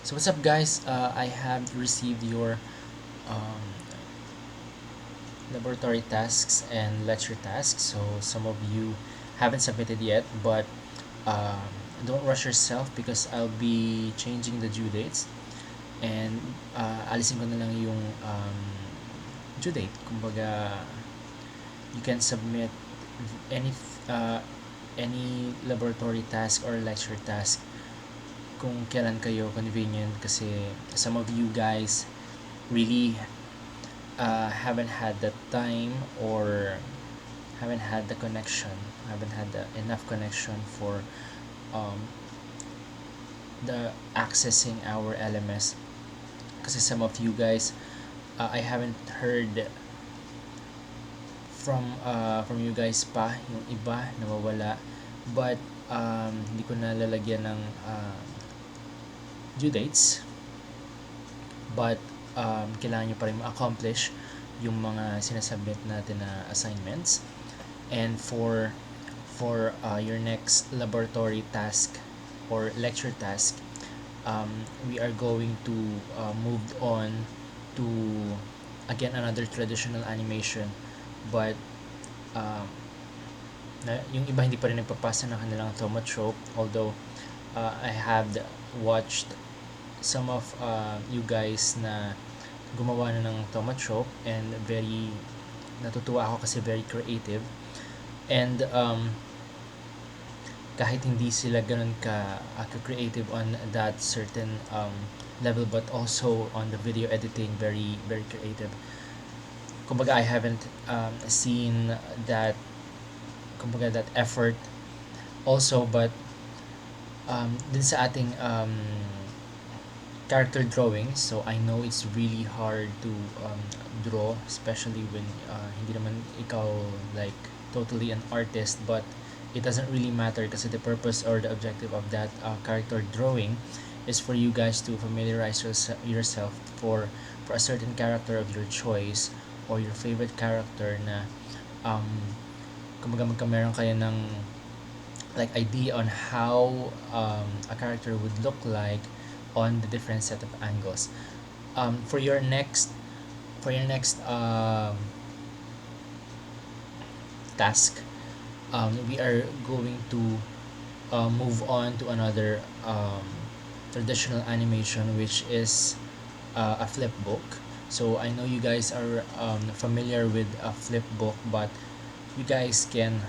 So what's up, guys? I have received your um, laboratory tasks and lecture tasks. So some of you haven't submitted yet, but um, don't rush yourself because I'll be changing the due dates, and alisin ko na lang yung due date. Kumbaga, you can submit any uh, any laboratory task or lecture task kung kailan kayo convenient, kasi some of you guys really haven't had the time, or haven't had the connection, haven't had enough connection for um, the accessing our LMS. Kasi some of you guys, I haven't heard from you guys pa, yung iba nawawala, but hindi ko na lalagyan ng due dates, but kailangan nyo pa rin ma-accomplish yung mga sinasubmit natin na assignments. And for your next laboratory task or lecture task, we are going to move on to, again, another traditional animation, but um, yung iba hindi pa rin nagpapasa ng kanilang thaumatrope, although I have watched some of you guys na gumawa na ng thaumatrope, and very natutuwa ako kasi very creative. And kahit hindi sila ganun ka creative on that certain level, but also on the video editing, very very creative. Kumbaga, I haven't seen that, kumbaga, that effort also. But din sa ating character drawing, so I know it's really hard to draw, especially when hindi naman ikaw like totally an artist. But it doesn't really matter kasi the purpose or the objective of that character drawing is for you guys to familiarize yourself for a certain character of your choice, or your favorite character na um, kumbaga magkameron kayo ng like idea on how a character would look like on the different set of angles. For your next task, we are going to move on to another traditional animation, which is a flipbook. So I know you guys are familiar with a flipbook, but you guys can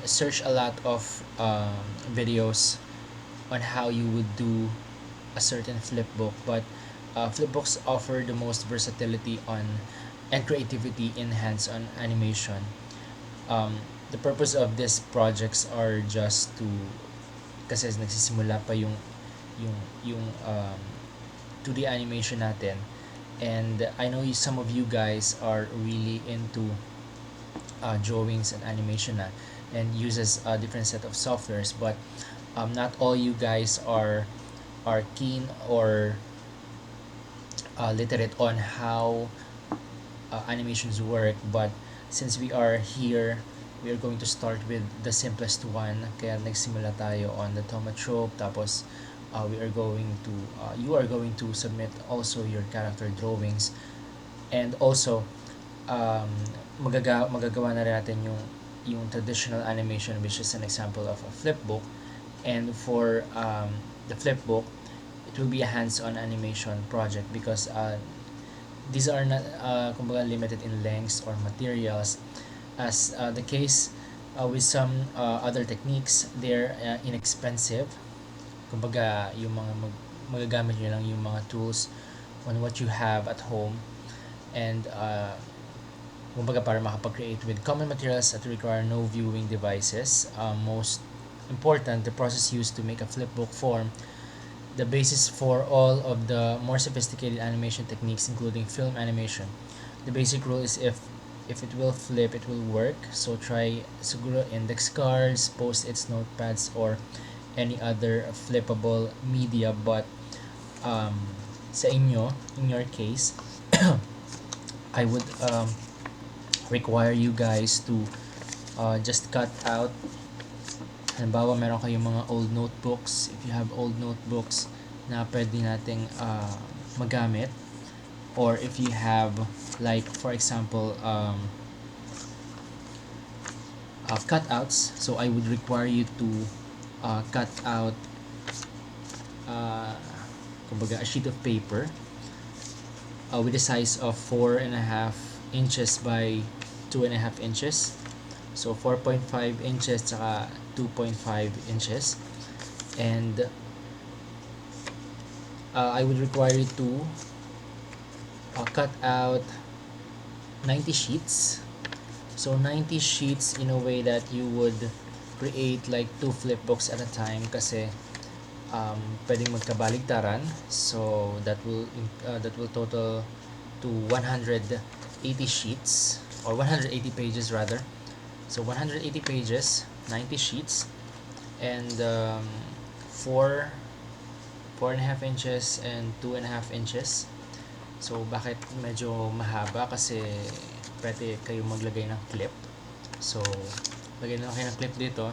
search a lot of videos on how you would do a certain flipbook. But flipbooks offer the most versatility on and creativity in hands-on animation. The purpose of these projects are just to, kasi nagsisimula pa yung 2D animation natin, and I know some of you guys are really into drawings and animation na, and uses a different set of softwares. But not all you guys are keen or literate on how animations work. But since we are here, we are going to start with the simplest one, kaya nagsimula tayo on the thaumatrope. Tapos you are going to submit also your character drawings, and also um, magagawa na rin natin yung traditional animation, which is an example of a flipbook. And for the flipbook, it will be a hands-on animation project, because these are not kumbaga limited in lengths or materials, as the case with some other techniques. They're inexpensive. Kumbaga, yung mga magagamit nyo lang yung mga tools on what you have at home, and kumbaga para makapag-create with common materials that require no viewing devices. Most important, the process used to make a flipbook form the basis for all of the more sophisticated animation techniques, including film animation. The basic rule is if it will flip, it will work. So try siguro index cards, post-its, notepads, or any other flippable media. But sa inyo, in your case, I would require you guys to just cut out. Halimbawa, meron kayong mga old notebooks. If you have old notebooks, na pwede nating magamit, or if you have, like for example, cutouts. So I would require you to cut out kumbaga a sheet of paper with a size of 4.5 inches by 2.5 inches. So 4.5 inches tsaka 2.5 inches. And I would require you to cut out 90 sheets. So 90 sheets in a way that you would create like 2 flipbooks at a time, kasi pwedeng magkabaligtaran. So that will total to 180 sheets, or 180 pages rather. So 180 pages, 90 sheets, and 4.5 inches and 2.5 inches. So bakit medyo mahaba? Kasi pwede kayo maglagay ng clip. So lagay na kayo ng clip dito.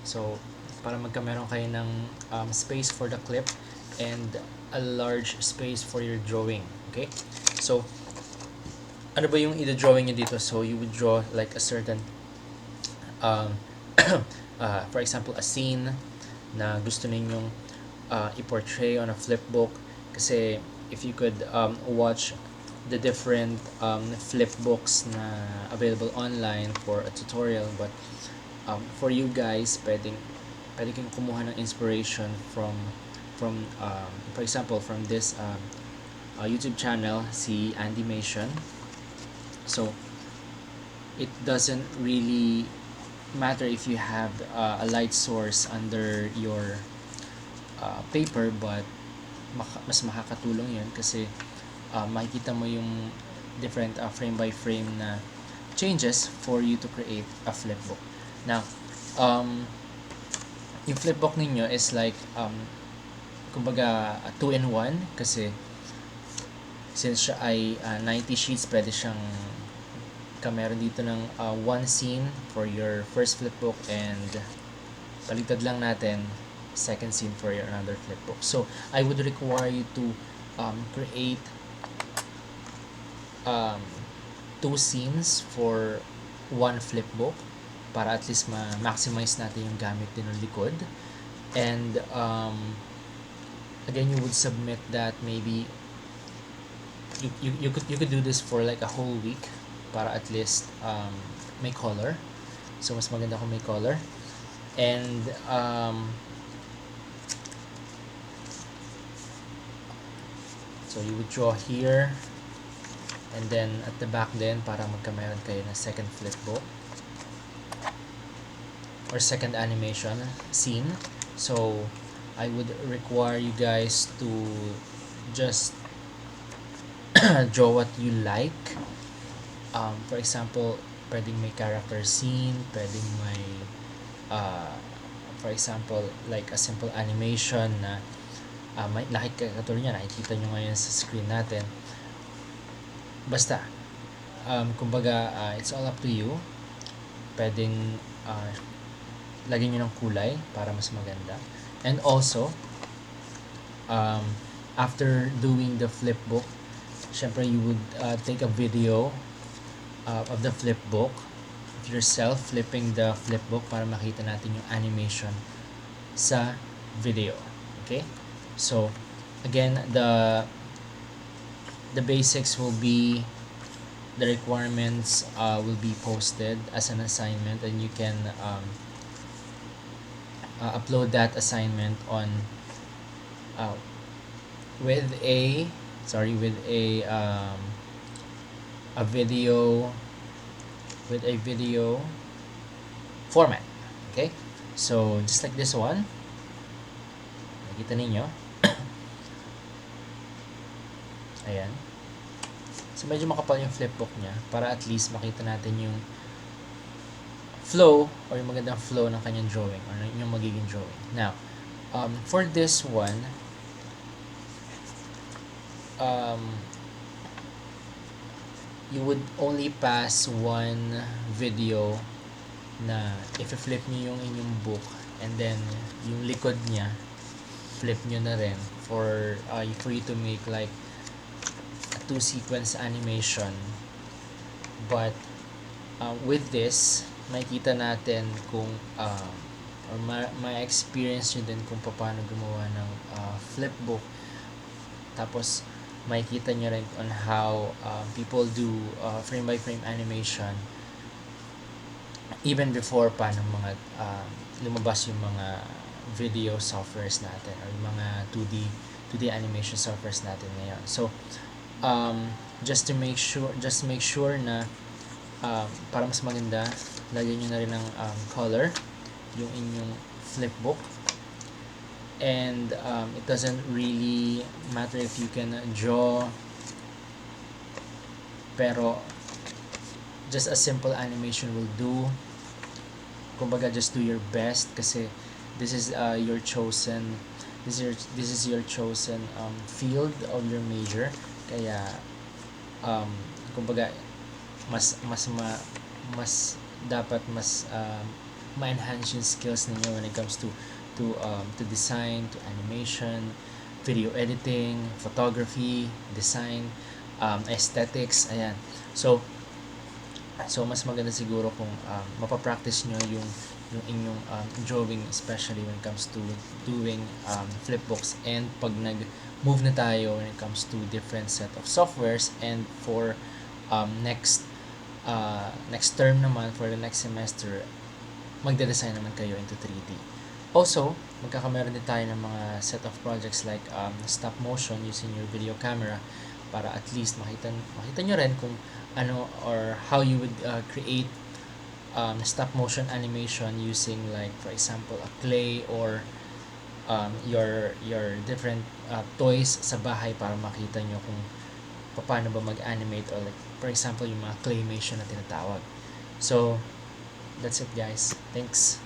So para meron kayo ng space for the clip and a large space for your drawing. Okay? So ano ba yung i-drawing nyo dito? So you would draw like a certain for example, a scene na gusto ninyong i-portray on a flipbook. Kasi if you could watch the different flipbooks na available online for a tutorial, but for you guys, pwede kayong kumuha ng inspiration from for example, from this YouTube channel, si Animation. So it doesn't really matter if you have a light source under your paper, but mas makakatulong yun kasi makikita mo yung different frame by frame na changes for you to create a flipbook. Now, yung flipbook ninyo is like kumbaga 2-in-1, kasi since siya ay 90 sheets, pwede siyang meron dito ng one scene for your first flipbook, and paligtad lang natin second scene for your another flipbook. So I would require you to create 2 scenes for one flipbook para at least ma-maximize natin yung gamit din ng likod. And again, you would submit that maybe you could do this for like a whole week para at least may color. So mas maganda kung may color. And so you would draw here, and then at the back din para magkameron kayo ng second flipbook or second animation scene. So I would require you guys to just draw what you like. For example, pwedeng may character scene, pwedeng may for example, like a simple animation na katulad niya, nakikita nyo ngayon sa screen natin. Basta kumbaga it's all up to you. Pwedeng lagyan nyo ng kulay para mas maganda. And also after doing the flipbook, syempre you would take a video of the flipbook of yourself flipping the flipbook para makita natin yung animation sa video. Okay? So again, the basics will be, the requirements will be posted as an assignment, and you can upload that assignment on with a video format. Okay, so just like this one, nakita ninyo. Ayan. So medyo makapal yung flipbook niya para at least makita natin yung flow or yung magandang flow ng kanyang drawing or yung magiging drawing. Now, for this one, you would only pass one video na if i-flip niyo yung inyong book, and then yung likod niya i-flip nyo na rin for you to make like a two sequence animation. But with this, makita natin kung or ma-experience nyo din kung paano gumawa ng flipbook. Tapos makikita nyo rin on how people do frame by frame animation even before pa ng mga lumabas yung mga video softwares natin or yung mga 2D animation softwares natin ngayon. So just make sure na para mas maganda, lagyan nyo na rin ng color yung inyong flipbook. And it doesn't really matter if you can draw, pero just a simple animation will do. Kumbaga, just do your best kasi this is your chosen field of your major. Kaya kumbaga mas dapat mas ma-enhance yung skills ninyo when it comes to design, to animation, video editing, photography, design, aesthetics, ayan. So mas maganda siguro kung mapapractice nyo yung inyong drawing, especially when it comes to doing flipbooks. And pag nag-move na tayo when it comes to different set of softwares, and for next term naman, for the next semester, magde-design naman kayo into 3D. Also, magkakameron din tayo ng mga set of projects like stop motion using your video camera, para at least makita nyo rin kung ano or how you would create stop motion animation using, like for example, a clay or your different toys sa bahay, para makita nyo kung paano ba mag-animate, or like for example yung mga claymation na tinatawag. So that's it, guys. Thanks.